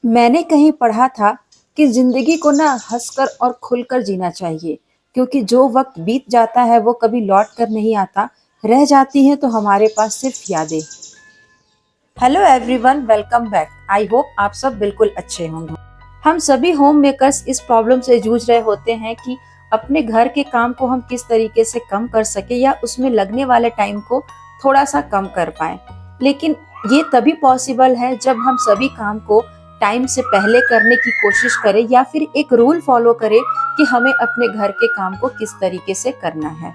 मैंने कहीं पढ़ा था कि जिंदगी को ना हंसकर और खुलकर जीना चाहिए, क्योंकि जो वक्त बीत जाता है वो कभी लौट कर नहीं आता। रह जाती है तो हमारे पास सिर्फ यादें। Hello everyone, welcome back. I hope आप सब बिल्कुल अच्छे होंगे। हम सभी होम मेकर्स इस प्रॉब्लम से जूझ रहे होते हैं कि अपने घर के काम को हम किस तरीके से कम कर सके या उसमें लगने वाले टाइम को थोड़ा सा कम कर पाए। लेकिन ये तभी पॉसिबल है जब हम सभी काम को टाइम से पहले करने की कोशिश करें या फिर एक रूल फॉलो करें कि हमें अपने घर के काम को किस तरीके से करना है।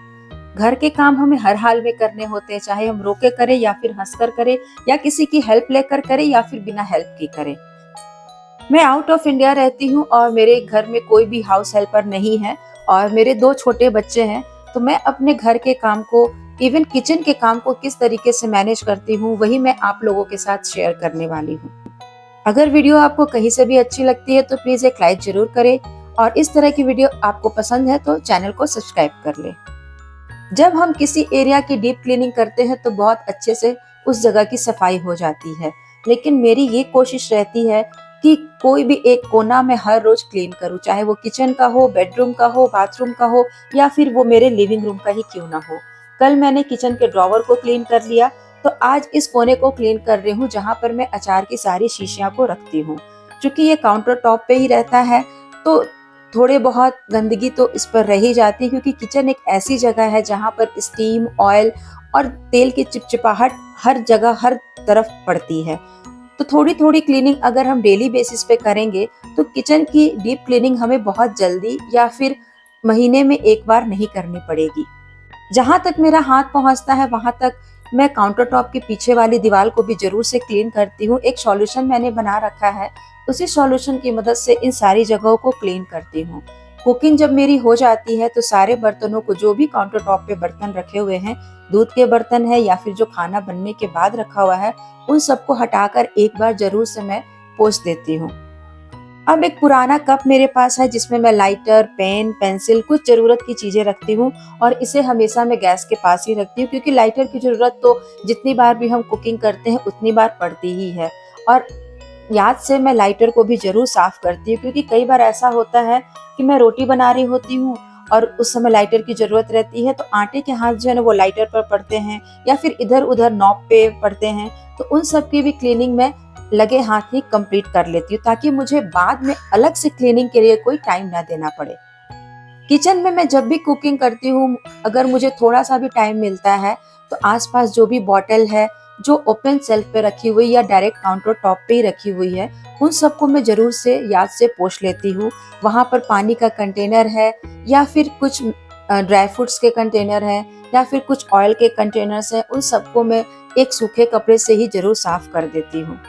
घर के काम हमें हर हाल में करने होते हैं, चाहे हम रोके करें या फिर हंसकर करें या किसी की हेल्प लेकर करें या फिर बिना हेल्प की करें। मैं आउट ऑफ इंडिया रहती हूँ और मेरे घर में कोई भी हाउस हेल्पर नहीं है और मेरे 2 छोटे बच्चे हैं। तो मैं अपने घर के काम को, इवन किचन के काम को किस तरीके से मैनेज करती हूँ, वही मैं आप लोगों के साथ शेयर करने वाली हूँ। अगर वीडियो आपको कहीं से भी अच्छी लगती है तो प्लीज एक लाइक जरूर करें और इस तरह की वीडियो आपको पसंद है तो चैनल को सब्सक्राइब कर ले। जब हम किसी एरिया की डीप क्लीनिंग करते हैं तो बहुत अच्छे से उस जगह की सफाई हो जाती है, लेकिन मेरी ये कोशिश रहती है कि कोई भी एक कोना मैं हर रोज क्लीन करूं, चाहे वो किचन का हो, बेडरूम का हो, बाथरूम का हो या फिर वो मेरे लिविंग रूम का ही क्यों ना हो। कल मैंने किचन के ड्रॉवर को क्लीन कर लिया, तो आज इस कोने को क्लीन कर रही हूँ जहाँ पर मैं अचार की सारी शीशियां को रखती हूँ। क्योंकि ये काउंटर टॉप पे ही रहता है तो थोड़े बहुत गंदगी तो इस पर रह ही जाती है, क्योंकि किचन एक ऐसी जगह है जहाँ पर स्टीम, ऑयल और तेल की चिपचिपाहट हर जगह हर तरफ पड़ती है। तो थोड़ी थोड़ी क्लीनिंग अगर हम डेली बेसिस पे करेंगे तो किचन की डीप क्लीनिंग हमें बहुत जल्दी या फिर महीने में एक बार नहीं करनी पड़ेगी। जहां तक मेरा हाथ पहुंचता है वहां तक मैं काउंटर टॉप के पीछे वाली दीवार को भी जरूर से क्लीन करती हूँ। एक सॉल्यूशन मैंने बना रखा है, उसी सॉल्यूशन की मदद से इन सारी जगहों को क्लीन करती हूँ। कुकिंग जब मेरी हो जाती है तो सारे बर्तनों को, जो भी काउंटर टॉप पे बर्तन रखे हुए हैं, दूध के बर्तन है या फिर जो खाना बनने के बाद रखा हुआ है, उन सबको हटाकर एक बार जरूर से मैं पोंछ देती हूँ। अब एक पुराना कप मेरे पास है जिसमें मैं लाइटर, पेन, पेंसिल, कुछ जरूरत की चीजें रखती हूँ और इसे हमेशा मैं गैस के पास ही रखती हूँ, क्योंकि लाइटर की जरूरत तो जितनी बार भी हम कुकिंग करते हैं उतनी बार पड़ती ही है। और याद से मैं लाइटर को भी जरूर साफ करती हूँ, क्योंकि कई बार ऐसा होता है कि मैं रोटी बना रही होती हूँ और उस समय लाइटर की जरूरत रहती है, तो आटे के हाथ जो है ना वो लाइटर पर पड़ते हैं या फिर इधर उधर नॉब पे पड़ते हैं। तो उन सब की भी क्लीनिंग में लगे हाथ ही कंप्लीट कर लेती हूँ, ताकि मुझे बाद में अलग से क्लीनिंग के लिए कोई टाइम ना देना पड़े। किचन में मैं जब भी कुकिंग करती हूँ, अगर मुझे थोड़ा सा भी टाइम मिलता है तो आसपास जो भी बॉटल है, जो ओपन शेल्फ पे रखी हुई या डायरेक्ट काउंटर टॉप पे ही रखी हुई है, उन सबको मैं जरूर से याद से पोंछ लेती हूँ। वहां पर पानी का कंटेनर है या फिर कुछ ड्राई फ्रूट्स के कंटेनर है या फिर कुछ ऑयल के कंटेनर्स हैं, उन सबको मैं एक सूखे कपड़े से ही जरूर साफ कर देती हूँ।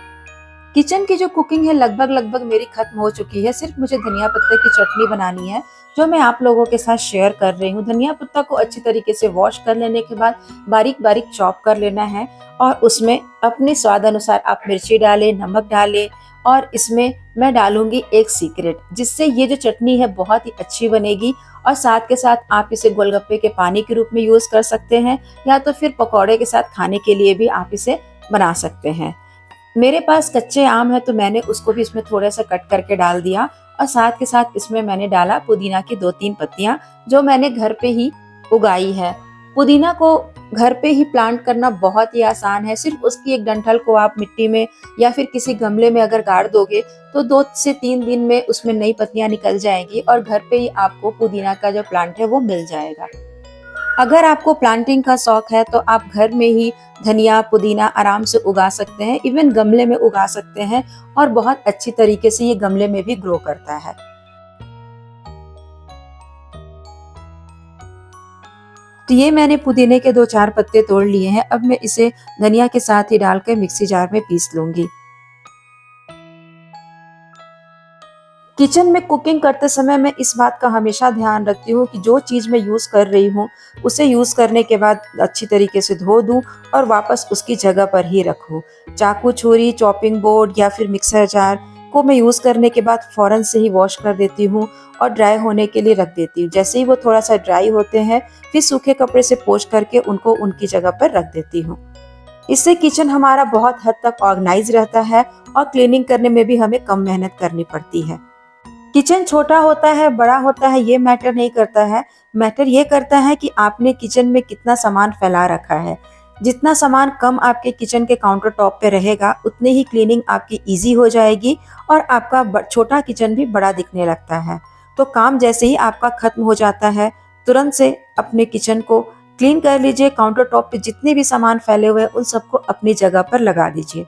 किचन की जो कुकिंग है लगभग लगभग मेरी खत्म हो चुकी है। सिर्फ मुझे धनिया पत्ते की चटनी बनानी है, जो मैं आप लोगों के साथ शेयर कर रही हूँ। धनिया पत्ता को अच्छी तरीके से वॉश कर लेने के बाद बारीक बारीक चॉप कर लेना है और उसमें अपने स्वाद अनुसार आप मिर्ची डालें, नमक डालें और इसमें मैं डालूंगी एक सीक्रेट, जिससे ये जो चटनी है बहुत ही अच्छी बनेगी। और साथ के साथ आप इसे गोलगप्पे के पानी के रूप में यूज कर सकते हैं या तो फिर पकौड़े के साथ खाने के लिए भी आप इसे बना सकते हैं। मेरे पास कच्चे आम है तो मैंने उसको भी इसमें थोड़ा सा कट करके डाल दिया और साथ के साथ इसमें मैंने डाला पुदीना की 2-3 पत्तियां, जो मैंने घर पे ही उगाई है। पुदीना को घर पे ही प्लांट करना बहुत ही आसान है। सिर्फ उसकी एक डंठल को आप मिट्टी में या फिर किसी गमले में अगर गाड़ दोगे तो 2 से 3 दिन में उसमें नई पत्तियां निकल जाएंगी और घर पे ही आपको पुदीना का जो प्लांट है वो मिल जाएगा। अगर आपको प्लांटिंग का शौक है तो आप घर में ही धनिया, पुदीना आराम से उगा सकते हैं, इवन गमले में उगा सकते हैं और बहुत अच्छी तरीके से ये गमले में भी ग्रो करता है। तो ये मैंने पुदीने के 2-4 पत्ते तोड़ लिए हैं। अब मैं इसे धनिया के साथ ही डालकर मिक्सी जार में पीस लूंगी। किचन में कुकिंग करते समय मैं इस बात का हमेशा ध्यान रखती हूँ कि जो चीज़ मैं यूज़ कर रही हूँ उसे यूज़ करने के बाद अच्छी तरीके से धो दूँ और वापस उसकी जगह पर ही रखूँ। चाकू, छुरी, चॉपिंग बोर्ड या फिर मिक्सर जार को मैं यूज़ करने के बाद फ़ौरन से ही वॉश कर देती हूँ और ड्राई होने के लिए रख देती हूँ। जैसे ही वो थोड़ा सा ड्राई होते हैं फिर सूखे कपड़े से पोंछ करके उनको उनकी जगह पर रख देती हूँ। इससे किचन हमारा बहुत हद तक ऑर्गेनाइज रहता है और क्लीनिंग करने में भी हमें कम मेहनत करनी पड़ती है। किचन छोटा होता है, बड़ा होता है, ये मैटर नहीं करता है। मैटर ये करता है कि आपने किचन में कितना सामान फैला रखा है। जितना सामान कम आपके किचन के काउंटर टॉप पे रहेगा, उतनी ही क्लीनिंग आपकी इजी हो जाएगी और आपका छोटा किचन भी बड़ा दिखने लगता है। तो काम जैसे ही आपका खत्म हो जाता है, तुरंत से अपने किचन को क्लीन कर लीजिए। काउंटर टॉप पे जितने भी सामान फैले हुए हैं, उन सबको अपनी जगह पर लगा दीजिए।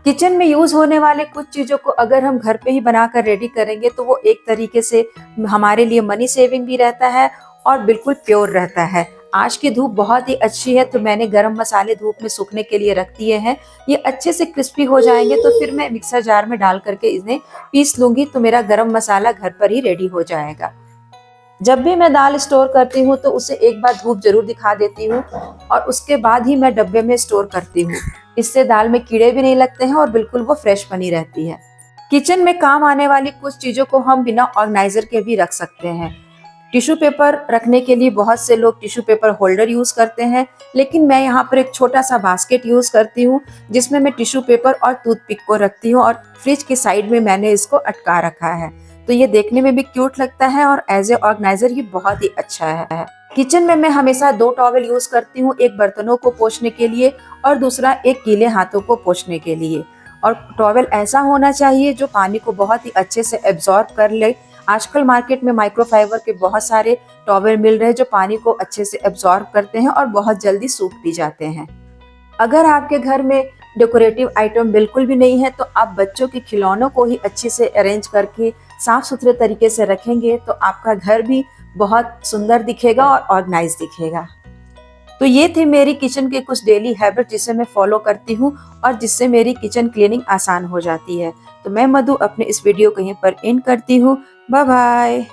किचन में यूज होने वाले कुछ चीजों को अगर हम घर पे ही बनाकर रेडी करेंगे तो वो एक तरीके से हमारे लिए मनी सेविंग भी रहता है और बिल्कुल प्योर रहता है। आज की धूप बहुत ही अच्छी है, तो मैंने गरम मसाले धूप में सूखने के लिए रख दिए हैं। ये अच्छे से क्रिस्पी हो जाएंगे तो फिर मैं मिक्सर जार में डाल करके इन्हें पीस लूंगी, तो मेरा गरम मसाला घर पर ही रेडी हो जाएगा। जब भी मैं दाल स्टोर करती हूँ तो उसे एक बार धूप जरूर दिखा देती हूँ और उसके बाद ही मैं डब्बे में स्टोर करती हूँ। इससे दाल में कीड़े भी नहीं लगते हैं और बिल्कुल वो फ्रेश बनी रहती है। किचन में काम आने वाली कुछ चीजों को हम बिना ऑर्गेनाइजर के भी रख सकते हैं। टिश्यू पेपर रखने के लिए बहुत से लोग टिश्यू पेपर होल्डर यूज करते हैं, लेकिन मैं यहाँ पर एक छोटा सा बास्केट यूज करती हूँ जिसमें मैं टिश्यू पेपर और टूथपिक को रखती हूँ और फ्रिज के साइड में मैंने इसको अटका रखा है। तो ये देखने में भी क्यूट लगता है और एज ए ऑर्गेनाइजर ये बहुत ही अच्छा है। किचन में मैं हमेशा 2 टॉवल यूज करती हूँ, एक बर्तनों को पोंछने के लिए और दूसरा एक गीले हाथों को पोंछने के लिए। और टॉवल ऐसा होना चाहिए जो पानी को बहुत ही अच्छे से एब्जॉर्ब कर ले। आजकल मार्केट में माइक्रोफाइबर के बहुत सारे टॉवल मिल रहे हैं जो पानी को अच्छे से एब्जॉर्ब करते हैं और बहुत जल्दी सूख भी जाते हैं। अगर आपके घर में डेकोरेटिव आइटम बिल्कुल भी नहीं है तो आप बच्चों के खिलौनों को ही अच्छे से अरेंज करके साफ सुथरे तरीके से रखेंगे तो आपका घर भी बहुत सुंदर दिखेगा और ऑर्गेनाइज दिखेगा। तो ये थे मेरी किचन के कुछ डेली हैबिट जिसे मैं फॉलो करती हूँ और जिससे मेरी किचन क्लीनिंग आसान हो जाती है। तो मैं मधु अपने इस वीडियो को यहीं पर एंड करती हूँ। Bye bye.